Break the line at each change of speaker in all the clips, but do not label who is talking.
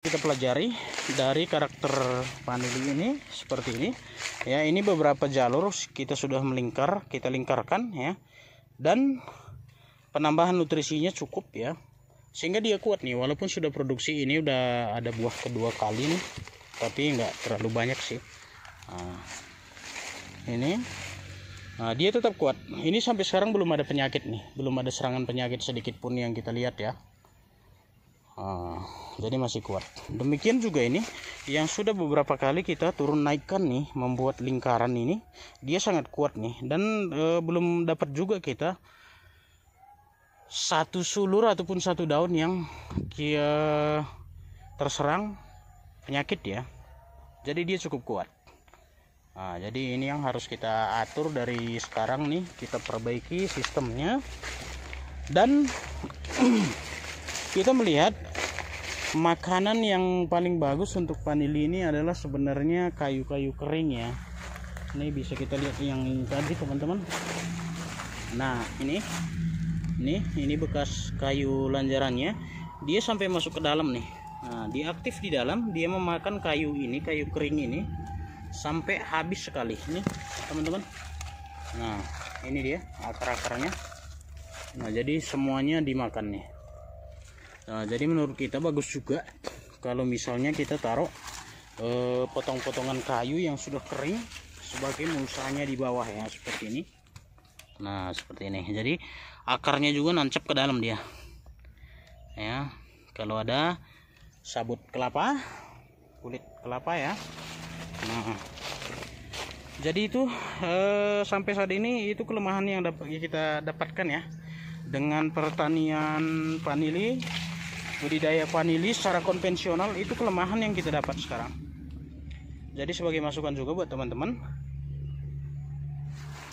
Kita pelajari dari karakter vanili ini seperti ini ya. Ini beberapa jalur kita sudah melingkar, kita lingkarkan ya, dan penambahan nutrisinya cukup ya, sehingga dia kuat nih. Walaupun sudah produksi, ini udah ada buah kedua kali nih, tapi nggak terlalu banyak sih. Ini dia tetap kuat. Ini sampai sekarang belum ada penyakit nih, belum ada serangan penyakit sedikit pun yang kita lihat ya. Jadi masih kuat. Demikian juga ini yang sudah beberapa kali kita turun naikkan nih, membuat lingkaran ini, dia sangat kuat nih. Dan belum dapat juga kita satu sulur ataupun satu daun yang terserang penyakit ya. Jadi dia cukup kuat. Jadi ini yang harus kita atur dari sekarang nih, kita perbaiki sistemnya. Dan kita melihat makanan yang paling bagus untuk vanili ini adalah sebenarnya kayu-kayu kering ya. Ini bisa kita lihat yang ini tadi teman-teman. Nah ini bekas kayu lanjarannya, dia sampai masuk ke dalam nih. Dia aktif di dalam, dia memakan kayu ini, kayu kering ini sampai habis sekali nih teman-teman. Nah ini dia akar-akarnya. Nah jadi semuanya dimakan nih. Jadi menurut kita bagus juga kalau misalnya kita taruh potong-potongan kayu yang sudah kering sebagai mulsanya di bawah ya, seperti ini. Nah seperti ini. Jadi akarnya juga nancap ke dalam dia ya. Kalau ada sabut kelapa, kulit kelapa ya. Nah jadi itu sampai saat ini itu kelemahan yang kita dapatkan ya dengan pertanian vanili. Budidaya vanili secara konvensional itu kelemahan yang kita dapat sekarang. Jadi sebagai masukan juga buat teman-teman.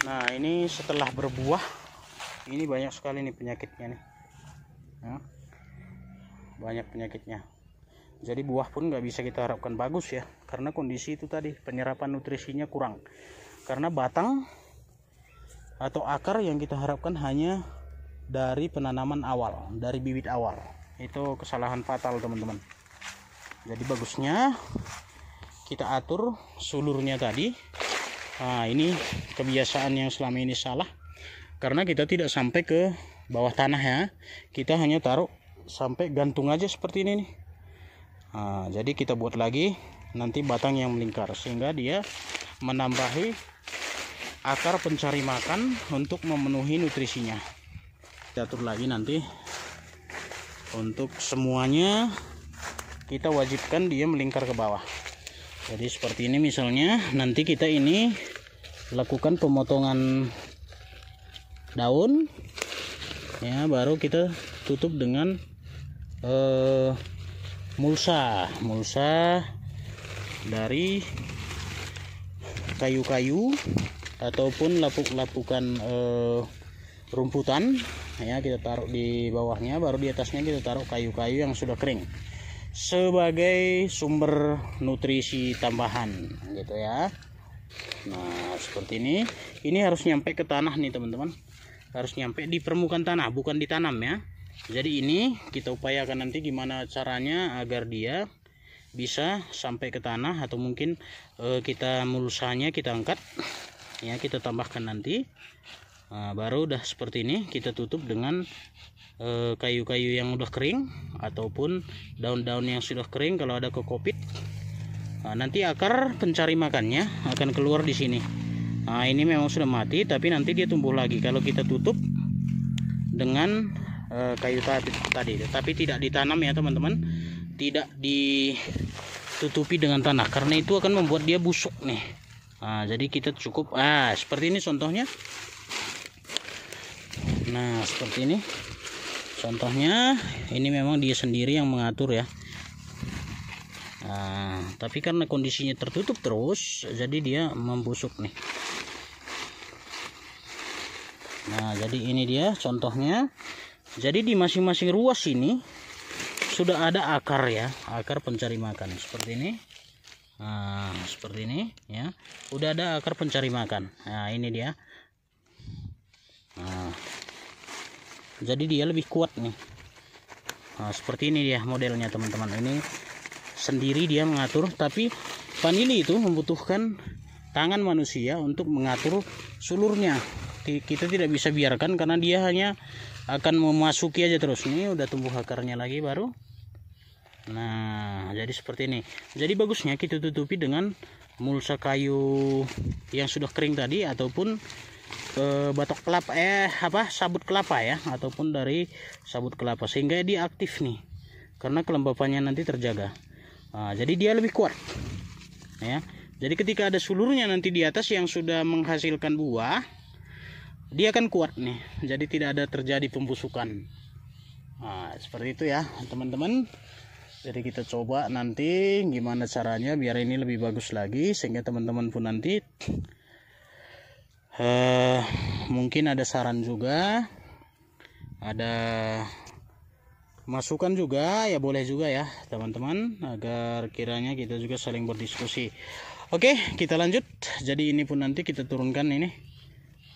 Nah ini setelah berbuah, ini banyak sekali nih penyakitnya nih ya, banyak penyakitnya. Jadi buah pun nggak bisa kita harapkan bagus ya, karena kondisi itu tadi, penyerapan nutrisinya kurang. Karena batang atau akar yang kita harapkan hanya dari penanaman awal, dari bibit awal. Itu kesalahan fatal teman-teman. Jadi bagusnya kita atur sulurnya tadi. Nah ini kebiasaan yang selama ini salah, karena kita tidak sampai ke bawah tanah ya, kita hanya taruh sampai gantung aja seperti ini nih. Jadi kita buat lagi nanti batang yang melingkar, sehingga dia menambahi akar pencari makan untuk memenuhi nutrisinya. Kita atur lagi nanti. Untuk semuanya kita wajibkan dia melingkar ke bawah. Jadi seperti ini misalnya, nanti kita ini lakukan pemotongan daun ya, baru kita tutup dengan mulsa dari kayu-kayu ataupun lapuk-lapukan rumputan ya, kita taruh di bawahnya, baru di atasnya kita taruh kayu-kayu yang sudah kering sebagai sumber nutrisi tambahan gitu ya. Nah seperti ini harus nyampe ke tanah nih teman-teman, harus nyampe di permukaan tanah, bukan ditanam ya. Jadi ini kita upayakan nanti gimana caranya agar dia bisa sampai ke tanah, atau mungkin kita mulsanya kita angkat ya, kita tambahkan nanti. Baru udah seperti ini kita tutup dengan kayu-kayu yang udah kering ataupun daun-daun yang sudah kering kalau ada kokopit. Nanti akar pencari makannya akan keluar di sini. Ini memang sudah mati, tapi nanti dia tumbuh lagi kalau kita tutup dengan kayu tadi, tapi tidak ditanam ya teman-teman, tidak ditutupi dengan tanah, karena itu akan membuat dia busuk nih. Jadi kita cukup seperti ini contohnya. Nah seperti ini contohnya, ini memang dia sendiri yang mengatur ya. Tapi karena kondisinya tertutup terus, jadi dia membusuk nih. Nah jadi ini dia contohnya. Jadi di masing-masing ruas ini sudah ada akar ya, akar pencari makan seperti ini. Seperti ini ya, udah ada akar pencari makan. Nah ini dia. Jadi dia lebih kuat nih. Seperti ini dia modelnya teman-teman. Ini sendiri dia mengatur, tapi vanili itu membutuhkan tangan manusia untuk mengatur sulurnya. Kita tidak bisa biarkan karena dia hanya akan memasuki aja terus. Ini udah tumbuh akarnya lagi baru. Nah, jadi seperti ini. Jadi bagusnya kita tutupi dengan mulsa kayu yang sudah kering tadi, ataupun batok kelapa sabut kelapa ya, ataupun dari sabut kelapa, sehingga dia aktif nih, karena kelembapannya nanti terjaga. Nah, jadi dia lebih kuat ya. Jadi ketika ada sulurnya nanti di atas yang sudah menghasilkan buah, dia akan kuat nih, jadi tidak ada terjadi pembusukan. Nah, seperti itu ya teman-teman. Jadi kita coba nanti gimana caranya biar ini lebih bagus lagi, sehingga teman-teman pun nanti mungkin ada saran juga, ada masukan juga ya, boleh juga ya teman-teman, agar kiranya kita juga saling berdiskusi. Oke, kita lanjut. Jadi ini pun nanti kita turunkan ini.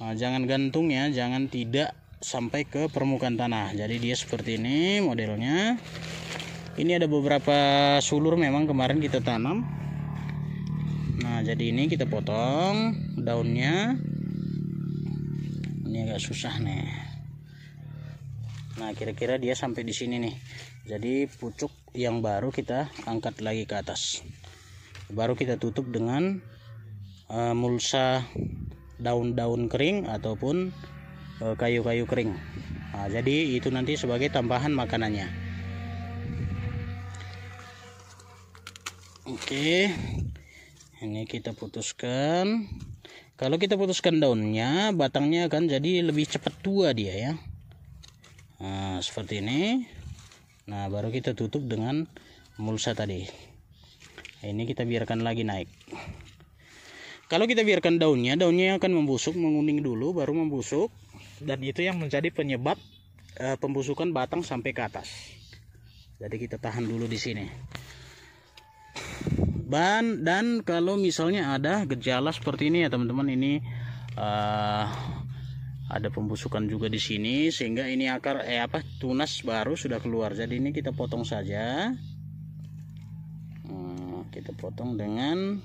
Nah, jangan gantung ya, jangan tidak sampai ke permukaan tanah. Jadi dia seperti ini modelnya. Ini ada beberapa sulur memang kemarin kita tanam. Nah, jadi ini kita potong daunnya. Ini agak susah nih. Nah, kira-kira dia sampai di sini nih. Jadi pucuk yang baru kita angkat lagi ke atas. Baru kita tutup dengan mulsa daun-daun kering ataupun kayu-kayu kering. Nah, jadi itu nanti sebagai tambahan makanannya. Oke, ini kita putuskan. Kalau kita putuskan daunnya, batangnya akan jadi lebih cepat tua dia ya. Nah, seperti ini. Nah, baru kita tutup dengan mulsa tadi. Ini kita biarkan lagi naik. Kalau kita biarkan daunnya akan membusuk, menguning dulu baru membusuk, dan itu yang menjadi penyebab pembusukan batang sampai ke atas. Jadi kita tahan dulu di sini. Dan kalau misalnya ada gejala seperti ini ya teman-teman, ini ada pembusukan juga di sini, sehingga ini akar tunas baru sudah keluar. Jadi ini kita potong saja. Kita potong dengan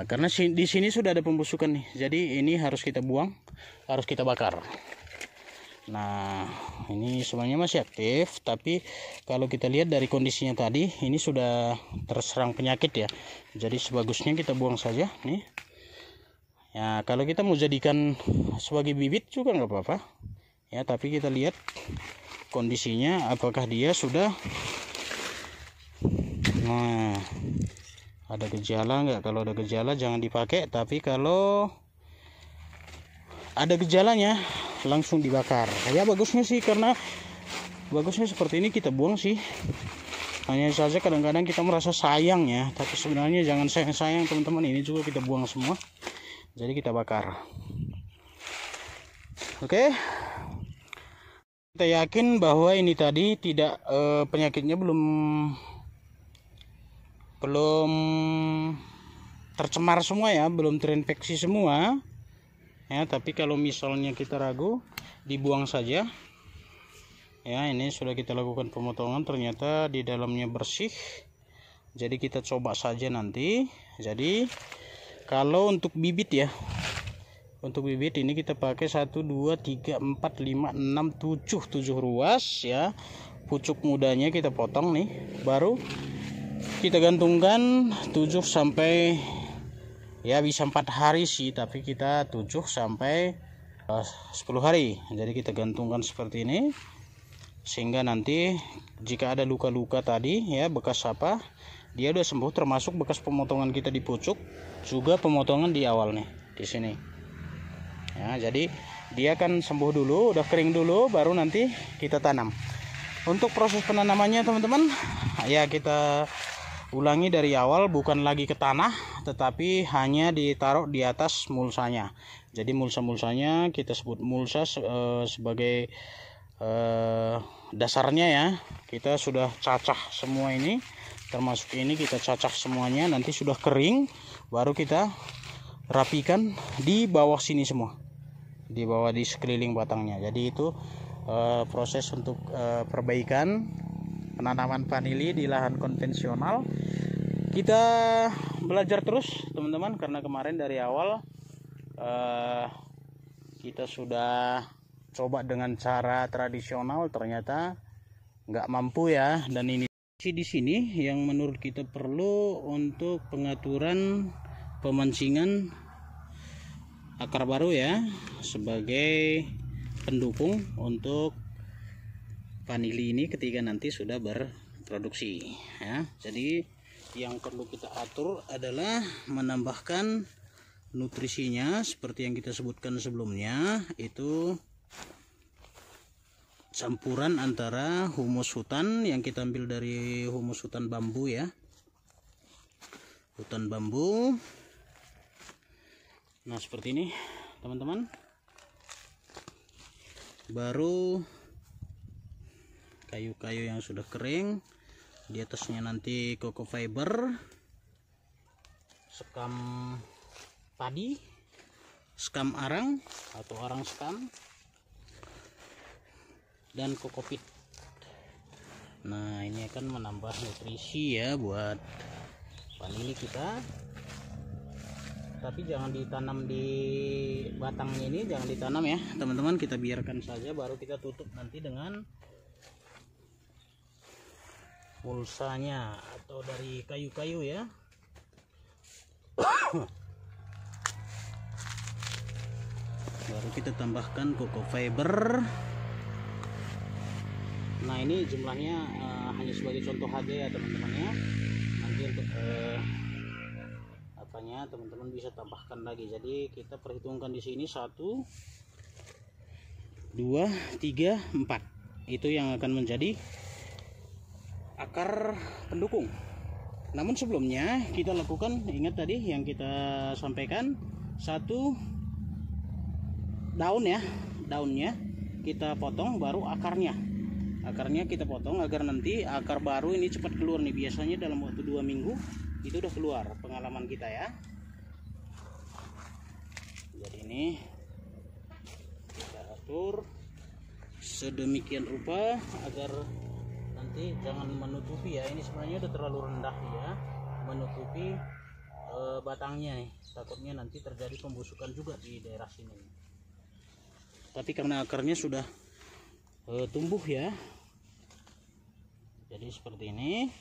karena di sini sudah ada pembusukan nih, jadi ini harus kita buang, harus kita bakar. Nah, ini sebenarnya masih aktif, tapi kalau kita lihat dari kondisinya tadi, ini sudah terserang penyakit ya. Jadi sebagusnya kita buang saja nih. Ya, kalau kita mau jadikan sebagai bibit juga nggak apa-apa ya, tapi kita lihat kondisinya apakah dia sudah ada gejala nggak. Kalau ada gejala jangan dipakai, tapi kalau ada gejalanya langsung dibakar. Ya bagusnya sih, karena bagusnya seperti ini kita buang sih. Hanya saja kadang-kadang kita merasa sayang ya, tapi sebenarnya jangan sayang-sayang teman-teman, ini juga kita buang semua. Jadi kita bakar. Oke. Kita yakin bahwa ini tadi tidak penyakitnya belum tercemar semua ya, belum terinfeksi semua ya. Tapi kalau misalnya kita ragu, dibuang saja ya. Ini sudah kita lakukan pemotongan, ternyata di dalamnya bersih, jadi kita coba saja nanti. Jadi kalau untuk bibit ya, untuk bibit ini kita pakai 1 2 3 4 5 6 7 ruas ya. Pucuk mudanya kita potong nih, baru kita gantungkan 7 sampai ya bisa 4 hari sih, tapi kita 7 sampai 10 hari. Jadi kita gantungkan seperti ini, sehingga nanti jika ada luka-luka tadi ya, bekas apa, dia udah sembuh, termasuk bekas pemotongan kita di pucuk, juga pemotongan di awal nih di sini ya. Jadi dia akan sembuh dulu, udah kering dulu, baru nanti kita tanam. Untuk proses penanamannya teman-teman ya, kita ulangi dari awal, bukan lagi ke tanah, tetapi hanya ditaruh di atas mulsanya. Jadi mulsa-mulsanya kita sebut mulsa sebagai dasarnya ya. Kita sudah cacah semua ini, termasuk ini kita cacah semuanya. Nanti sudah kering, baru kita rapikan di bawah sini semua, di bawah di sekeliling batangnya. Jadi itu proses untuk perbaikan penanaman vanili di lahan konvensional. Kita belajar terus teman-teman, karena kemarin dari awal kita sudah coba dengan cara tradisional, ternyata nggak mampu ya. Dan ini di sini yang menurut kita perlu untuk pengaturan pemancingan akar baru ya, sebagai pendukung untuk vanili ini ketika nanti sudah berproduksi ya. Jadi yang perlu kita atur adalah menambahkan nutrisinya seperti yang kita sebutkan sebelumnya, itu campuran antara humus hutan yang kita ambil dari humus hutan bambu ya, hutan bambu. Nah seperti ini teman-teman. Baru kayu-kayu yang sudah kering, di atasnya nanti coco fiber, sekam padi, sekam arang atau arang sekam, dan kokopit. Nah ini akan menambah nutrisi ya buat vanili kita. Tapi jangan ditanam di batangnya, ini jangan ditanam ya teman-teman, kita biarkan saja, baru kita tutup nanti dengan pulsanya atau dari kayu-kayu ya. Baru kita tambahkan coco fiber. Nah ini jumlahnya hanya sebagai contoh aja ya teman-teman ya. Nanti untuk apanya teman-teman bisa tambahkan lagi. Jadi kita perhitungkan di sini 1 2 3 4, itu yang akan menjadi akar pendukung. Namun sebelumnya kita lakukan, ingat tadi yang kita sampaikan, 1 daun ya, daunnya kita potong, baru akarnya kita potong agar nanti akar baru ini cepat keluar nih. Biasanya dalam waktu 2 minggu itu udah keluar, pengalaman kita ya. Jadi ini kita atur sedemikian rupa agar nanti jangan menutupi ya, ini sebenarnya udah terlalu rendah ya, menutupi batangnya nih, takutnya nanti terjadi pembusukan juga di daerah sini. Tapi karena akarnya sudah tumbuh ya, jadi seperti ini.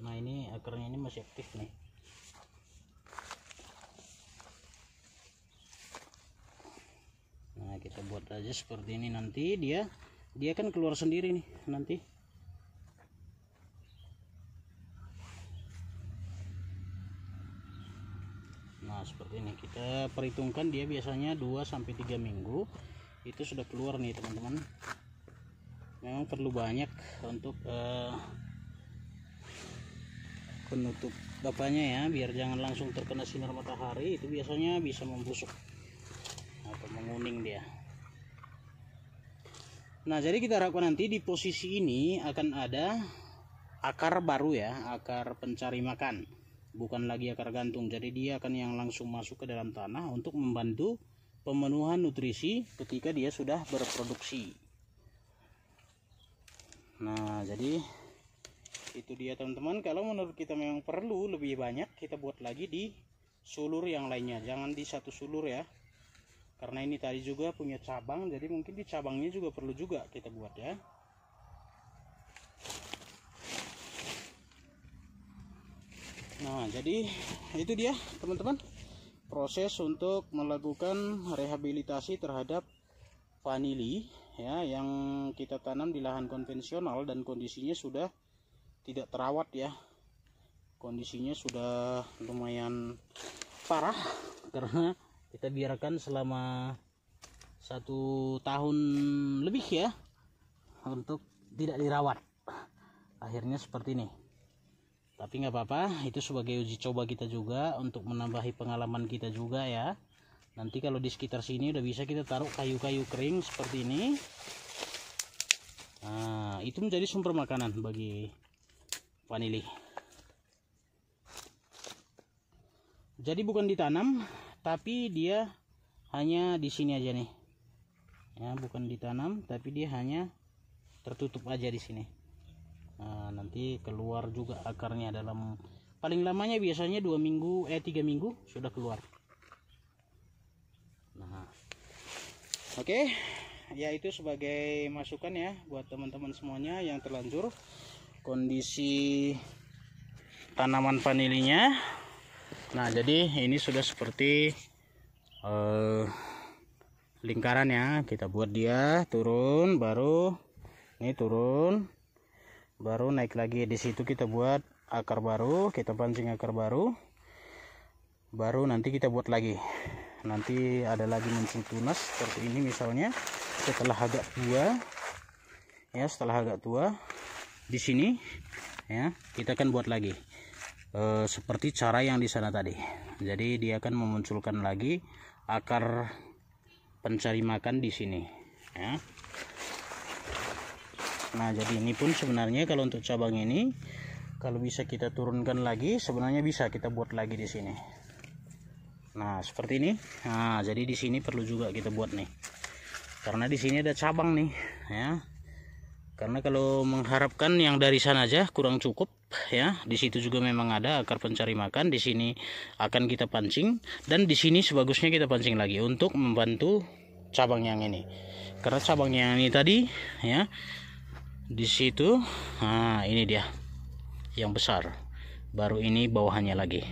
Nah ini akarnya ini masih aktif nih. Nah kita buat aja seperti ini, nanti dia kan keluar sendiri nih nanti. Nah seperti ini kita perhitungkan, dia biasanya 2-3 minggu itu sudah keluar nih teman-teman. Memang perlu banyak untuk penutup bapaknya ya, biar jangan langsung terkena sinar matahari, itu biasanya bisa membusuk atau menguning dia. Nah jadi kita harapkan nanti di posisi ini akan ada akar baru ya, akar pencari makan, bukan lagi akar gantung. Jadi dia akan yang langsung masuk ke dalam tanah untuk membantu pemenuhan nutrisi ketika dia sudah berproduksi. Nah jadi itu dia teman-teman. Kalau menurut kita memang perlu lebih banyak, kita buat lagi di sulur yang lainnya, jangan di satu sulur ya, karena ini tadi juga punya cabang, jadi mungkin di cabangnya juga perlu juga kita buat ya. Nah jadi itu dia teman-teman, proses untuk melakukan rehabilitasi terhadap vanili ya, yang kita tanam di lahan konvensional dan kondisinya sudah tidak terawat ya, kondisinya sudah lumayan parah karena kita biarkan selama 1 tahun lebih ya untuk tidak dirawat, akhirnya seperti ini. Tapi nggak apa-apa, itu sebagai uji coba kita juga untuk menambahi pengalaman kita juga ya. Nanti kalau di sekitar sini udah bisa kita taruh kayu-kayu kering seperti ini. Nah itu menjadi sumber makanan bagi vanili. Jadi bukan ditanam, tapi dia hanya di sini aja nih. ya, bukan ditanam tapi dia hanya tertutup aja di sini. Nah, nanti keluar juga akarnya dalam paling lamanya biasanya 2 minggu 3 minggu sudah keluar. Nah, oke. Ya, itu sebagai masukan ya buat teman-teman semuanya yang terlanjur kondisi tanaman vanilinya. Nah, jadi ini sudah seperti lingkaran ya. Kita buat dia turun, baru ini turun, baru naik lagi. Di situ kita buat akar baru, kita pancing akar baru, baru nanti kita buat lagi. Nanti ada lagi muncul tunas seperti ini misalnya. Setelah agak tua ya, setelah agak tua di sini ya, kita akan buat lagi seperti cara yang di sana tadi. Jadi dia akan memunculkan lagi akar pencari makan di sini ya. Nah, jadi ini pun sebenarnya kalau untuk cabang ini kalau bisa kita turunkan lagi, sebenarnya bisa kita buat lagi di sini. Nah, seperti ini. Nah, jadi di sini perlu juga kita buat nih. Karena di sini ada cabang nih ya. Karena kalau mengharapkan yang dari sana aja kurang cukup ya. Di situ juga memang ada akar pencari makan, di sini akan kita pancing, dan di sini sebagusnya kita pancing lagi untuk membantu cabang yang ini. Karena cabang yang ini tadi ya, di situ, nah ini dia yang besar. Baru ini bawahannya lagi.